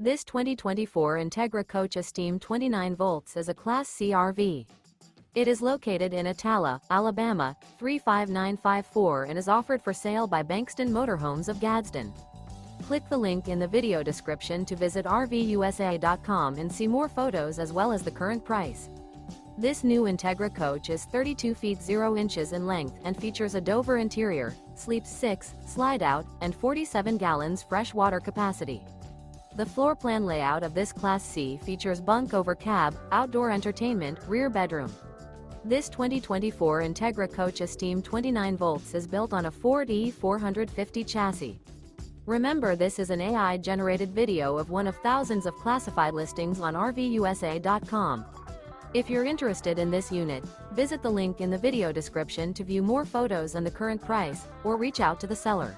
This 2024 Entegra Coach Esteem 29 volts is a Class C RV. It is located in Attalla, Alabama, 35954 and is offered for sale by Bankston Motorhomes of Gadsden. Click the link in the video description to visit RVUSA.com and see more photos as well as the current price. This new Entegra Coach is 32 feet 0 inches in length and features a Dover interior, sleeps 6, Slideout, and 47 gallons fresh water capacity. The floor plan layout of this Class C features bunk over cab, outdoor entertainment, rear bedroom. This 2024 Entegra Coach Esteem 29 volts is built on a Ford E450 chassis. Remember, this is an AI-generated video of one of thousands of classified listings on RVUSA.com. If you're interested in this unit, visit the link in the video description to view more photos and the current price, or reach out to the seller.